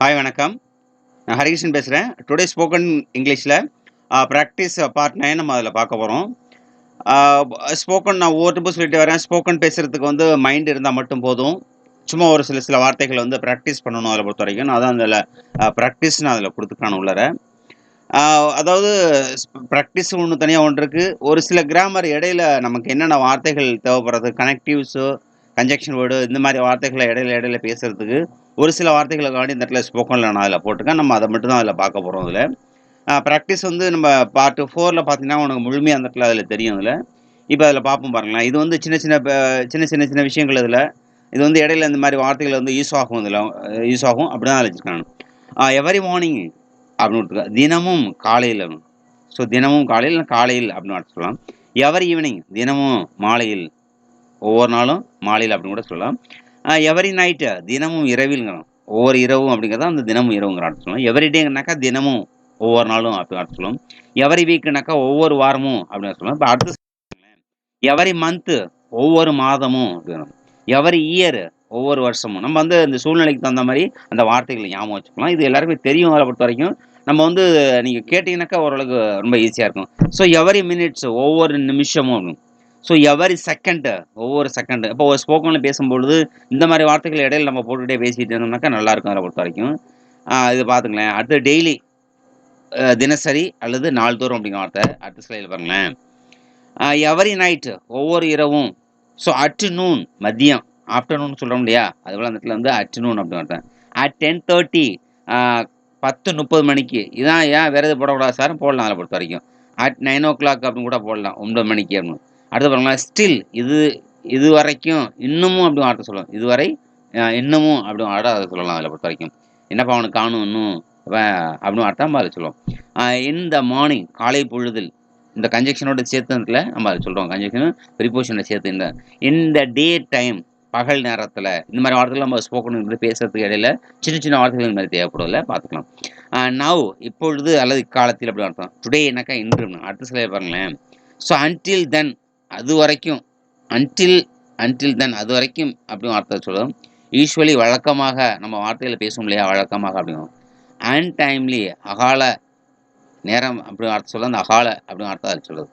Hi வணக்கம். நான் ஹரிகிருஷ்ணன் பேசுறேன். டுடே ஸ்போக்கன் இங்கிலீஷ்ல பிராக்டிஸ் பார்ட் 9 நம்ம அதில பார்க்க போறோம். ஆ ஸ்போக்கன் நான் ஒவ்வொரு டிப்பும் சொல்லிட்டு வரேன். ஸ்போக்கன் பேசுறதுக்கு வந்து மைண்ட் இருந்தா மட்டும் போதும். சும்மா ஒரு சில வார்த்தைகள வந்து பிராக்டிஸ் பண்ணணும் அதில பொறுத்தவரைக்கும். நான் அதான் அதில பிராக்டிஸ் நான் அதில குடுத்துருக்கான உள்ளார. ஆ அதாவது பிராக்டிஸ் ஒண்ணு தனியா ஒண்ணு இருக்கு. ஒரு சில கிராமர் இடையில நமக்கு என்னென்ன வார்த்தைகள் தேவைப்படுறது, கனெக்டிவ்ஸு, கன்ஜங்ஷன் வேர்டு இந்த மாரி வார்த்தைகள இடையில பேசுறதுக்கு, ஒரு சில வார்த்தைகளுக்காண்டி இந்த இடத்துல ஸ்போக்கன்ல நான் அதில போட்டுருக்கேன். நம்ம அத மட்டும் தான் அதில பார்க்க போறோம் அதில. பிராக்டிஸ் வந்து நம்ம பார்ட் 4ல பார்த்தீங்கன்னா, உனக்கு முழுமையா அந்த இடத்துல அதில தெரியும் அதில. இப்ப அதில பார்ப்போம் பாருங்களேன். இது வந்து சின்ன விஷயங்கள் இதில. இது வந்து இடையில இந்த மாரி வார்த்தைகள் வந்து யூஸ் ஆகும் இதில. யூஸ் ஆகும். அப்படிதான் அதில வச்சிருக்காங்க. எவரி மார்னிங் அப்படின்னு கொடுத்துருக்காங்க. தினமும் காலையில. ஸோ தினமும் காலையில் காலையில் அப்படின்னு அர்த்தம் சொல்லலாம். எவரி ஈவினிங் தினமும் மாலையில். ஒவ்வொரு நாளும் மாலையில் அப்படின்னு கூட சொல்லலாம். எவரி நைட்டு தினமும் இரவில்ங்கிறோம். ஒவ்வொரு இரவும் அப்படிங்கிறத அந்த தினமும் இரவுங்கிற அர்த்தம் சொல்லலாம். எவரி டேங்கனாக்கா தினமும் ஒவ்வொரு நாளும் அப்படி அர்த்தம் சொல்லலாம். எவரி வீக்குனாக்கா ஒவ்வொரு வாரமும் அப்படின்னு சொல்லலாம். இப்போ அடுத்து எவரி மந்த்து ஒவ்வொரு மாதமும் அப்படிங்கிறோம். எவரி இயர் ஒவ்வொரு வருஷமும். நம்ம வந்து இந்த சூழ்நிலைக்கு தகுந்த மாரி அந்த வார்த்தைகள ஞாபகம் வச்சுக்கலாம். இது எல்லாருக்குமே தெரியும் அத பொறுத்தவரைக்கும். நம்ம வந்து நீங்க கேட்டீங்கன்னாக்கா ஓரளவுக்கு ரொம்ப ஈஸியா இருக்கும். ஸோ எவரி மினிட்ஸ் ஒவ்வொரு நிமிஷமும். ஸோ எவரி செகண்ட் ஒவ்வொரு செகண்ட். இப்போ ஒரு ஸ்போக்கன்ல பேசும்பொழுது இந்த மாரி வார்த்தைகள் இடையில நம்ம போட்டுக்கிட்டே பேசிட்டு இருந்தோம்னாக்கா நல்லாயிருக்கும் அத பொறுத்தவரைக்கும். இது பார்த்துங்களேன். அடுத்து டெய்லி தினசரி அல்லது நாள்தோறும் அப்படிங்கிற வார்த்தை. அடுத்த ஸ்லைடுல பாருங்களேன். எவரி நைட் ஒவ்வொரு இரவும். ஸோ அட் நூன் மதியம். ஆஃப்டர்நூன் சொல்றோம் இல்லையா? அதுபோல அந்த இடத்துல வந்து அட் நூன் அப்படின்னு அர்த்தம். அட் 10:30 10:30 மணிக்கு. இதான் ஏன் வேற எதுவும் போடக்கூடாது சார்? போடலாம் அதில பொறுத்தவரைக்கும். அட் 9:00 அப்படின்னு கூட போடலாம். 9 மணிக்கு அப்படின்னு. அடுத்து பாருங்களேன். ஸ்டில் இதுவரைக்கும் இன்னமும் அப்படின்னு வார்த்தை சொல்லலாம். இதுவரை இன்னமும் அப்படின்னு அத சொல்லலாம் அதில பொறுத்தவரைக்கும். என்னப்பா அவனுக்கு காணும் இன்னும் அப்படின்னு அர்த்தம் நம்ம அதில சொல்லுவோம். இன் த மார்னிங் காலை பொழுதில். இந்த கன்ஜங்ஷனோட சேர்த்ததுல நம்ம அத சொல்றோம். கன்ஜங்ஷன் ப்ரிபோசிஷன சேர்த்து இந்த டே டைம் பகல் நேரத்தில இந்த மாரி வார்த்தைகள் நம்ம ஸ்போக்கன் இங்கிலீஷ் பேசுறதுக்கு இடையில சின்ன வார்த்தைகள் இந்த மாரி தேவைப்படுதுல்ல பார்த்துக்கலாம். நவ் இப்பொழுது அல்லது இக்காலத்தில் அப்படி அர்த்தம். டுடேனாக்கா இன்று. அடுத்த ஸ்லைட பாருங்களேன். ஸோ அன்டில் தென் அதுவரைக்கும். அன்டில் அன்டில் தென் அதுவரைக்கும் அப்படின்னு வார்த்தை சொல்லுவோம். யூசுவலி வழக்கமாக நம்ம வார்த்தைகள பேசுவோம் இல்லையா? வழக்கமாக அப்படிங்கும். அன்டைம்லி அகால நேரம் அப்படி அர்த்தம் சொல்ல அந்த அகால அப்படின்னு அர்த்தம் அது சொல்லுது.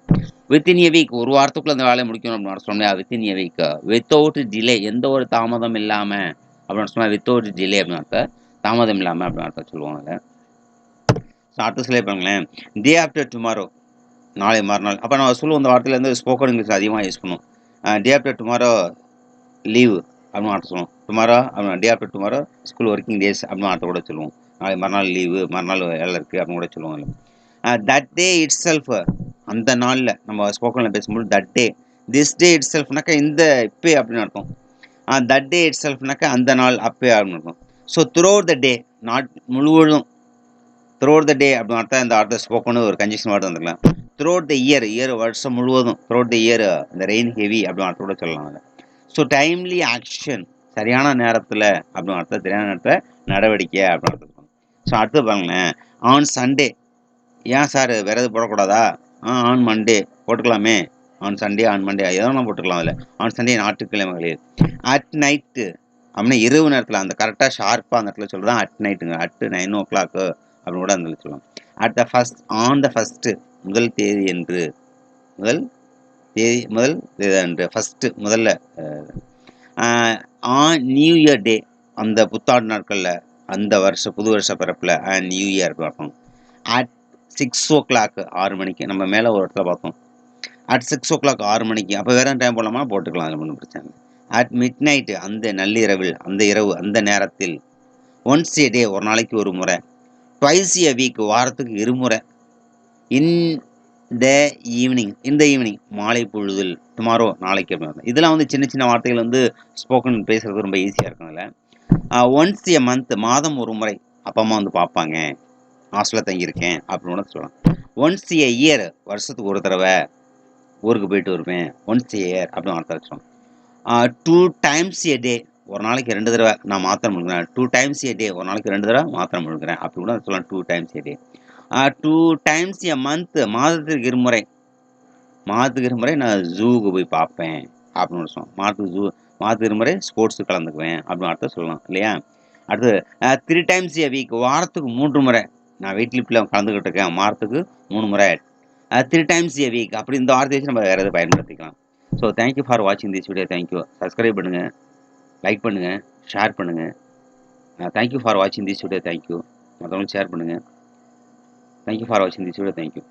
வித்தின் எ வீக் ஒரு வாரத்துக்குள்ள அந்த வேலையை முடிக்கணும் அப்படின்னு அர்த்தம் இல்லையா? Within a week without delay எந்த ஒரு தாமதம் இல்லாம அப்படின்னு சொன்னா வித்தவுட் டிலே அப்படின்னு அர்த்தம். தாமதம் இல்லாம அப்படின்னு அர்த்தம் சொல்லுவாங்க அதை. அடுத்த சிலை பாருங்களேன். டே ஆஃப்டர் டுமாரோ நாளை மறுநாள். அப்போ நம்ம சொல்லுவோம் இந்த வார்த்தையில இருந்து ஸ்போக்கன் இங்கிலீஷ் அதிகமாக யூஸ் பண்ணுவோம். டே ஆஃப்டர் டுமாரோ லீவ் அப்படின்னு அர்த்தம் சொல்லுவோம். டுமாரோ அப்படின்னு day after tomorrow school working days அப்படின்னு அர்த்தம் கூட சொல்லுவோம். நாளை மறுநாள் லீவு மறுநாள் வேலை இருக்குது அப்படின்னு கூட சொல்லுவாங்க. தட் டே இட் செல்ஃப் அந்த நாளில் நம்ம ஸ்போக்கனில் பேசும்போது that day this day it செல்ஃப்னாக்கா இந்த இப்பே அப்படின்னு அர்த்தம். தட் டே இட் செல்ஃப்னாக்கா அந்த நாள் அப்பே அப்படின்னு அர்த்தம். So throughout the day not முழுவதும் த்ரூஅவுட் த டே அப்படின்னு அர்த்தம். இந்த அர்த்தம் ஸ்போக்கனு ஒரு கன்ஜெக்ஷன் வார்த்தை வந்துருக்கலாம். த்ரூஅவுட் த இயர் வருஷம் முழுவதும் த்ரூஅவுட் த இயர் இந்த ரெயின் ஹெவி அப்படின்னு அர்த்தம் கூட சொல்லலாம் அதை. ஸோ டைம்லி ஆக்ஷன் சரியான நேரத்தில் அப்படின்னு அர்த்தம். சரியான நேரத்தில் நடவடிக்கை அப்படின்னு அர்த்தம். ஸோ அடுத்து பாருங்களேன். ஆன் சண்டே ஏன் சார் வேற எதுவும் போடக்கூடாதா? ஆன் மண்டே போட்டுக்கலாமே. ஆன் சண்டே ஆன் மண்டே எதனா போட்டுக்கலாம் அதில். ஆன் சண்டே ஞாயிற்றுக்கிழமைகளில். அட் நைட்டு அப்படின்னா இரவு நேரத்தில் அந்த கரெக்டாக ஷார்ப்பாக அந்த இடத்துல சொல்கிறது அட் நைட்டுங்க. அட் 9:00 அப்படின்னு கூட அந்த சொல்லலாம். At the first on the first முதல் தேதி என்று முதல் தேதி அன்று ஃபஸ்ட்டு முதல்ல ஆன் நியூ இயர் டே அந்த புத்தாண்டு நாட்களில் அந்த புது வருஷ பிறப்பில் நியூ இயர் பார்ப்போம். அட் 6:00 6 மணிக்கு நம்ம மேலே ஒரு இடத்துல பார்த்தோம். அட் 6:00 6 மணிக்கு அப்போ வேறு டைம் போடலாமா போட்டுக்கலாம். அதில் ஒன்றும் பிரச்சனை இல்லை. அட் மிட் நைட்டு அந்த நள்ளிரவில் அந்த இரவு அந்த நேரத்தில். ஒன்ஸ் ஏ டே ஒரு நாளைக்கு ஒரு முறை. ட்வைஸ் ஏ வீக் வாரத்துக்கு இருமுறை. இன் த ஈவினிங் இந்த ஈவினிங் மாலை பொழுதில். டுமாரோ நாளைக்கு அப்படின்னு. இதெல்லாம் வந்து சின்ன வார்த்தைகள் வந்து ஸ்போக்கன் பேசுறது ரொம்ப ஈஸியாக இருக்கும் அதில். ஒன்ஸ் ஏ மந்த் மாதம் ஒரு முறை அப்பா அம்மா வந்து பார்ப்பாங்க. ஹாஸ்டலில் தங்கியிருக்கேன் அப்படின்னு கூட சொல்லலாம். ஒன்ஸ் ஏ இயர் வருஷத்துக்கு ஒரு தடவை ஊருக்கு போயிட்டு வருவேன். ஒன்ஸ் ஏ இயர் அப்படின்னு அர்த்தம் வச்சோம். 2 டைம்ஸ் ஏ டே ஒரு நாளைக்கு 2 தடவை நான் மாத்திரை முழுங்குறேன். 2 டைம்ஸ் ஏ டே ஒரு நாளைக்கு 2 தடவை மாத்திரை முழுங்குறேன் அப்படி கூட சொல்லலாம். 2 டைம்ஸ் ஏ டே. 2 டைம்ஸ் ஏ மந்த் மாதத்துக்கு இருமுறை. மாதத்துக்கு இருமுறை நான் ஜூவுக்கு போய் பார்ப்பேன் அப்படின்னு சொல்லலாம். மாதத்துக்கு இருமுறை ஸ்போர்ட்ஸுக்கு கலந்துக்குவேன் அப்படின்னு அர்த்தம் சொல்லலாம் இல்லையா? அடுத்தது 3 டைம்ஸ் எ வீக் வாரத்துக்கு 3 முறை. நான் வெயிட் லிஃப்ட்ல கலந்துக்கிட்டு இருக்கேன். வாரத்துக்கு 3 முறை. 3 டைம்ஸ் எ வீக் அப்படி இந்த வார்த்தைய வச்சு நம்ம வேற எதாவது பயன்படுத்திக்கலாம். ஸோ தேங்க் யூ ஃபார் வாட்சிங் this video. Thank you. Subscribe பண்ணுங்க, லைக் பண்ணுங்க, ஷேர் பண்ணுங்க. தேங்க் யூ ஃபார் வாட்சிங் திஸ் வீடியோ. Thank you. மத்தவங்களுக்கு ஷேர் பண்ணுங்க. தேங்க் யூ ஃபார் வாட்சிங் திஸ் வீடியோ. Thank you.